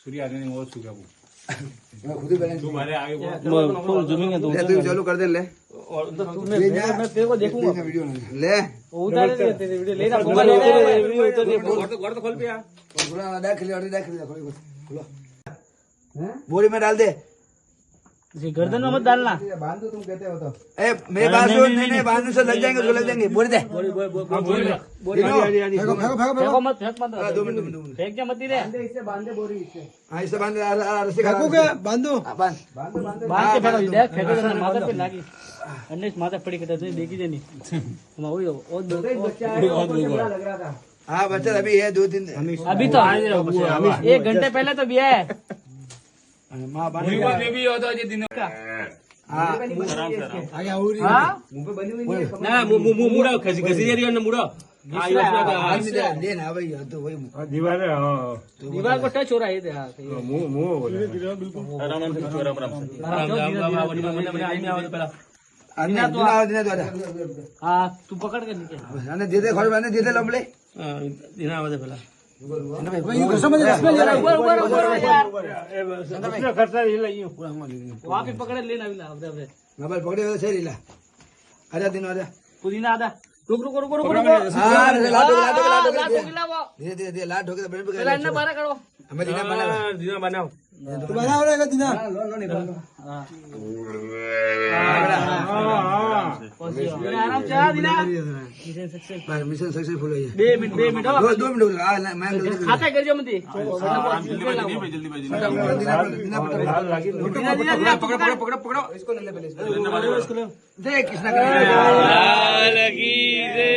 सूर्य आने नहीं वो सूर्य वो मैं खुद ही बैलेंस तुम्हारे आगे फुल जूमिंग है तो तू चालू कर दे ले और तूने मैं तेरे को देखूंगा वीडियो ले उतार दे तेरे वीडियो लेना मोबाइल वीडियो उतार दे घर तो खोल पे यार पूरा देख ले खोलो हैं बोरी में डाल दे जी गर्दन में मत डालना बांध दो तुम कहते हो तो ए मैं बांधू नहीं बांधने से लग जाएंगे बोरी दे फेंको मत फेंक मत 2 मिनट फेंक जा मत रे इससे बांध दे बोरी इससे हां इससे बांध रस्सी काटो क्या बांधो बांध बांध के फेंको देख फेंको ना माथा पे लागी अन्य माथा पड़ी के तो देखी जे नहीं हम वही और बच्चा लग रहा था हां बच्चा अभी है 2-3 अभी तो 1 घंटे पहले तो भी है मां बांध भी होता है दिन का हां आगे और हां मुंह पे बनी हुई है ना मुड़ा खसी खसी जा रही है ना मुड़ा हां ये ले ना भाई तो वही दीवार है हां दीवार को टच हो रहा है ये मुंह राम हाँ तू पकड़ के नीचे दे दे खोल दे दे लंबले दिना आवाज पहला वहाँ पे पकड़े लेना भी मोबाइल पकड़े हुए सही ला आजा दिन आजा पुदीना आधा रुक रुक रुक रुक रुक धीरे धीरे धीरे लाट ठोके तो ब्रेन पे लाइन ना बारह करो हमें दिना बना दिना बनाओ तो बना रहेगा दिना आराम से आ दिना मिशन सक्सेसफुल है 2 मिनट 2 मिनट मैं खाता कर जो मत दिना पकड़ो इसको ले ले पहले इसको इसको देख कृष्णा लगी रे